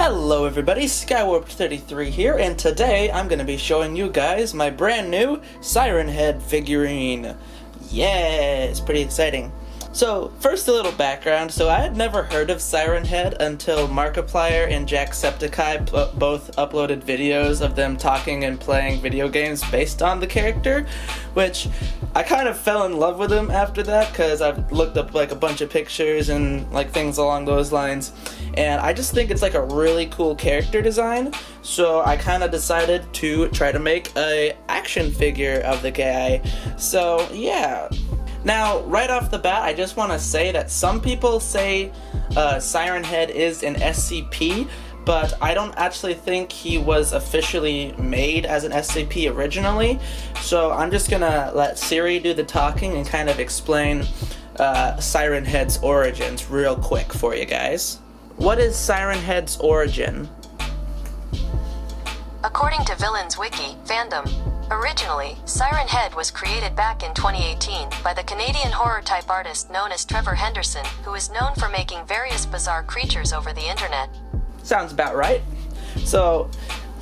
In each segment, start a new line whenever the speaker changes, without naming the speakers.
Hello everybody, Skywarped33 here, and today I'm going to be showing you guys my brand new Siren head figurine. Yeah, it's pretty exciting. So, first a little background. So I had never heard of Siren Head until Markiplier and Jacksepticeye both uploaded videos of them talking and playing video games based on the character, which I kind of fell in love with him after that because I've looked up like a bunch of pictures and like things along those lines, and I just think it's like a really cool character design, so I kind of decided to try to make a action figure of the guy. So yeah. Now, right off the bat, I just want to say that some people say Siren Head is an SCP, but I don't actually think he was officially made as an SCP originally, so I'm just gonna let Siri do the talking and kind of explain Siren Head's origins real quick for you guys. What is Siren Head's origin?
According to Villains Wiki, fandom, originally, Siren Head was created back in 2018 by the Canadian horror-type artist known as Trevor Henderson, who is known for making various bizarre creatures over the internet.
Sounds about right. So,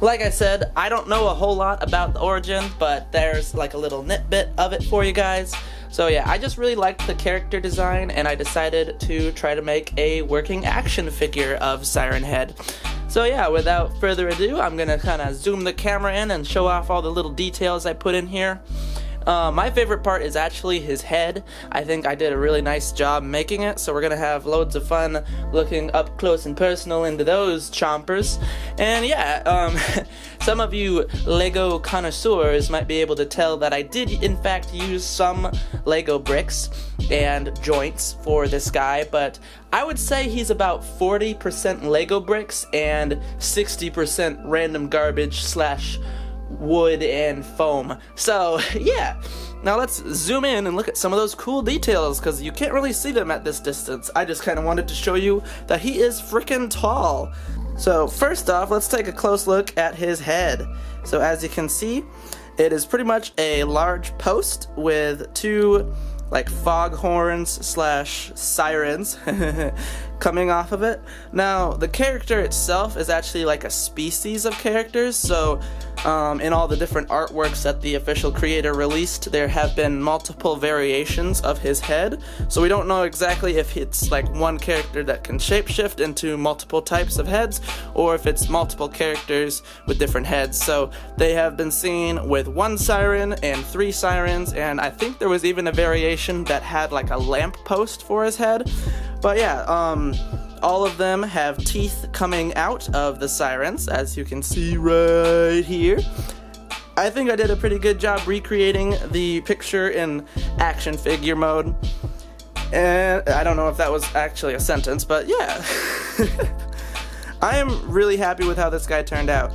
like I said, I don't know a whole lot about the origin, but there's like a little nitbit of it for you guys. So yeah, I just really liked the character design, and I decided to try to make a working action figure of Siren Head. So yeah, without further ado, I'm gonna kind of zoom the camera in and show off all the little details I put in here. My favorite part is actually his head. I think I did a really nice job making it, so we're gonna have loads of fun looking up close and personal into those chompers. And yeah, some of you Lego connoisseurs might be able to tell that I did in fact use some Lego bricks and joints for this guy, but I would say he's about 40% Lego bricks and 60% random garbage slash wood and foam. So yeah, now let's zoom in and look at some of those cool details, because you can't really see them at this distance. I just kind of wanted to show you that he is freaking tall. So first off, let's take a close look at his head. So as you can see, it is pretty much a large post with two like foghorns slash sirens coming off of it. Now, the character itself is actually like a species of characters, so in all the different artworks that the official creator released, there have been multiple variations of his head, so we don't know exactly if it's like one character that can shapeshift into multiple types of heads, or if it's multiple characters with different heads. So they have been seen with one siren and three sirens, and I think there was even a variation that had like a lamp post for his head. But yeah, all of them have teeth coming out of the sirens, as you can see right here. I think I did a pretty good job recreating the picture in action figure mode. And I don't know if that was actually a sentence, but yeah. I am really happy with how this guy turned out.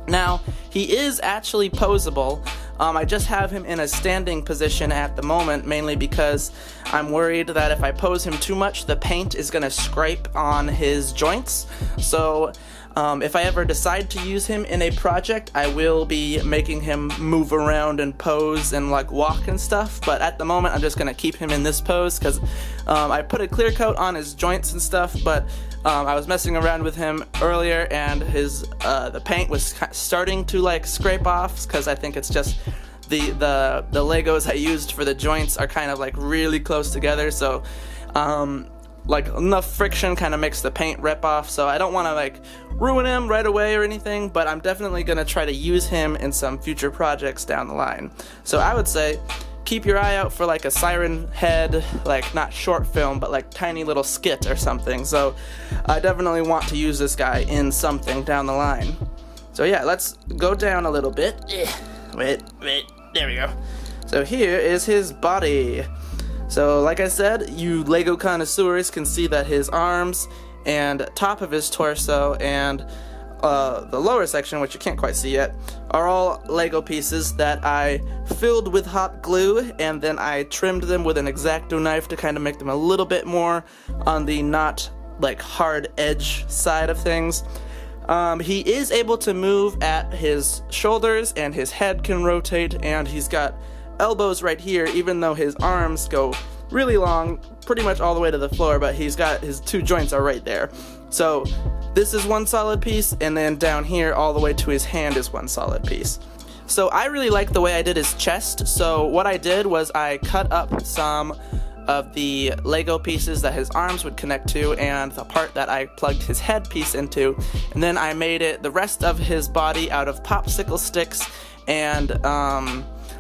Now, he is actually poseable. I just have him in a standing position at the moment, mainly because I'm worried that if I pose him too much, the paint is going to scrape on his joints. So if I ever decide to use him in a project, I will be making him move around and pose and like walk and stuff, but at the moment I'm just going to keep him in this pose because I put a clear coat on his joints and stuff, but I was messing around with him earlier, and his the paint was starting to like scrape off, because I think it's just the Legos I used for the joints are kind of like really close together, so like enough friction kind of makes the paint rip off. So I don't want to like ruin him right away or anything, but I'm definitely gonna try to use him in some future projects down the line. So I would say keep your eye out for like a Siren Head, like not short film, but like tiny little skit or something. So I definitely want to use this guy in something down the line. So yeah, let's go down a little bit. Wait, there we go. So here is his body. So like I said, you Lego connoisseurs can see that his arms and top of his torso and the lower section, which you can't quite see yet, are all Lego pieces that I filled with hot glue, and then I trimmed them with an X-Acto knife to kind of make them a little bit more on the not like hard edge side of things. He is able to move at his shoulders, and his head can rotate, and he's got elbows right here, even though his arms go really long, pretty much all the way to the floor, but he's got his two joints are right there. So this is one solid piece, and then down here all the way to his hand is one solid piece. So I really like the way I did his chest, so what I did was I cut up some of the Lego pieces that his arms would connect to and the part that I plugged his head piece into, and then I made it the rest of his body out of popsicle sticks and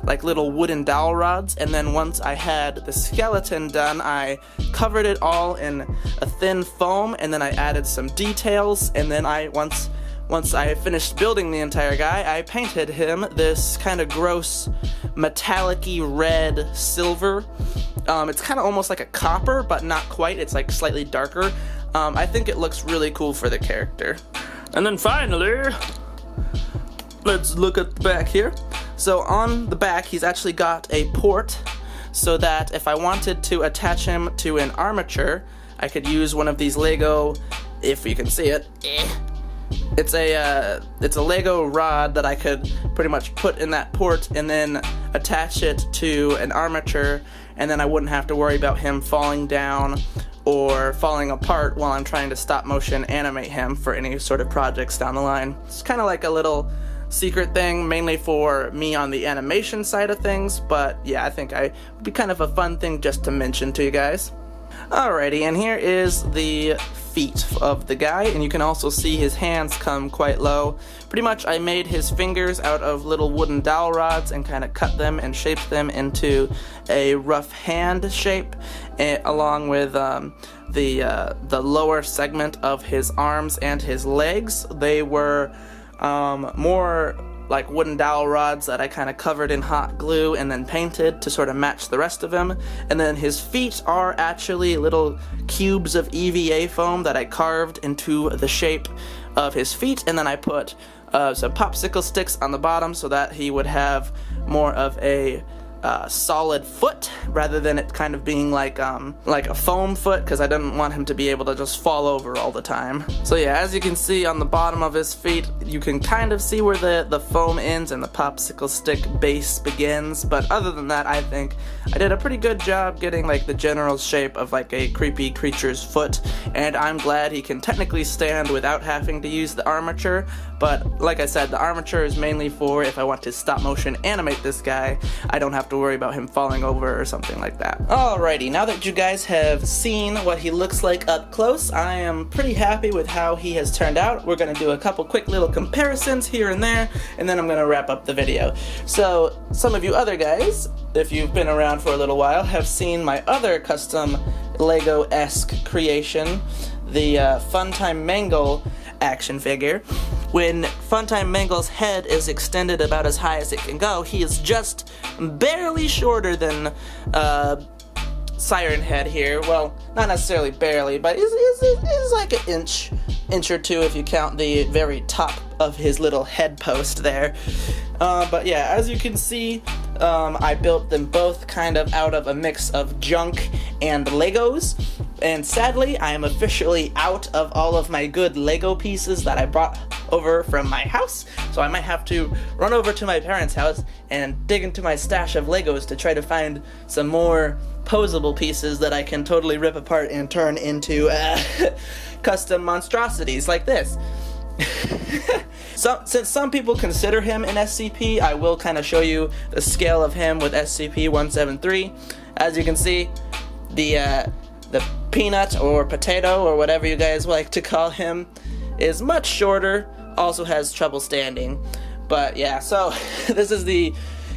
like little wooden dowel rods. And then once I had the skeleton done, I covered it all in a thin foam, and then I added some details, and then once I finished building the entire guy, I painted him this kind of gross metallic-y red silver. It's kind of almost like a copper, but not quite. It's like slightly darker. I think it looks really cool for the character. And then finally, let's look at the back here. So on the back, he's actually got a port so that if I wanted to attach him to an armature, I could use one of these Lego, if you can see it. It's a Lego rod that I could pretty much put in that port and then attach it to an armature, and then I wouldn't have to worry about him falling down or falling apart while I'm trying to stop motion animate him for any sort of projects down the line. It's kind of like a little secret thing, mainly for me on the animation side of things, but yeah, I think it would be kind of a fun thing just to mention to you guys. Alrighty, and here is the feet of the guy, and you can also see his hands come quite low. Pretty much I made his fingers out of little wooden dowel rods and kind of cut them and shaped them into a rough hand shape, along with the lower segment of his arms and his legs. They were more like wooden dowel rods that I kind of covered in hot glue and then painted to sort of match the rest of him. And then his feet are actually little cubes of EVA foam that I carved into the shape of his feet, and then I put some popsicle sticks on the bottom so that he would have more of a solid foot rather than it kind of being like a foam foot, because I didn't want him to be able to just fall over all the time. So yeah, as you can see on the bottom of his feet, you can kind of see where the foam ends and the popsicle stick base begins, but other than that, I think I did a pretty good job getting like the general shape of like a creepy creature's foot, and I'm glad he can technically stand without having to use the armature. But like I said, the armature is mainly for if I want to stop motion animate this guy, I don't have to worry about him falling over or something like that. Alrighty, now that you guys have seen what he looks like up close, I am pretty happy with how he has turned out. We're going to do a couple quick little comparisons here and there, and then I'm going to wrap up the video. So some of you other guys, if you've been around for a little while, have seen my other custom Lego-esque creation, the Funtime Mangle action figure. When Funtime Mangle's head is extended about as high as it can go, he is just barely shorter than Siren Head here. Well, not necessarily barely, but is like an inch or two if you count the very top of his little head post there. But yeah, as you can see, I built them both kind of out of a mix of junk and Legos. And sadly, I am officially out of all of my good Lego pieces that I brought over from my house, so I might have to run over to my parents' house and dig into my stash of Legos to try to find some more Poseable pieces that I can totally rip apart and turn into custom monstrosities like this. So, since some people consider him an SCP, I will kind of show you the scale of him with SCP-173. As you can see, the peanut or potato or whatever you guys like to call him is much shorter, also has trouble standing. But yeah, so this is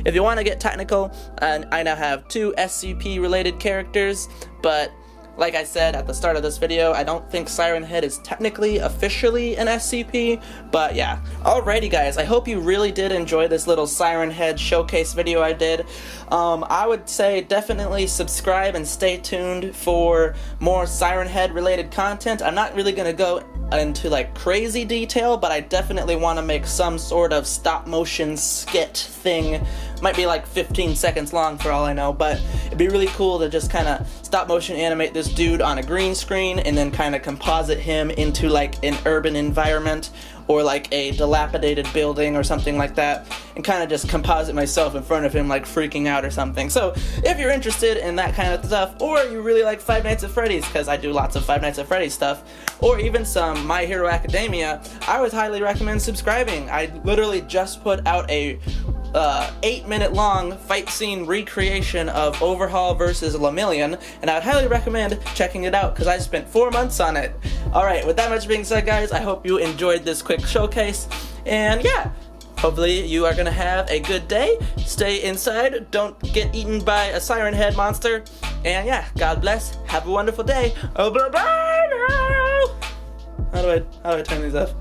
if you want to get technical, I now have 2 SCP related characters, but like I said at the start of this video, I don't think Siren Head is technically officially an SCP, but yeah. Alrighty guys, I hope you really did enjoy this little Siren Head showcase video I did. I would say definitely subscribe and stay tuned for more Siren Head related content. I'm not really gonna go into like crazy detail, but I definitely want to make some sort of stop motion skit thing Might be like 15 seconds long for all I know, but it'd be really cool to just kind of stop motion animate this dude on a green screen and then kind of composite him into like an urban environment or like a dilapidated building or something like that, and kind of just composite myself in front of him like freaking out or something. So if you're interested in that kind of stuff, or you really like Five Nights at Freddy's, because I do lots of Five Nights at Freddy's stuff, or even some My Hero Academia, I would highly recommend subscribing. I literally just put out a 8-minute long fight scene recreation of Overhaul versus Lemillion, and I would highly recommend checking it out because I spent 4 months on it. Alright, with that much being said, guys, I hope you enjoyed this quick showcase, and yeah, hopefully you are gonna have a good day. Stay inside, don't get eaten by a siren head monster, and yeah, God bless, have a wonderful day. Oh, bye-bye now! How do I turn these off?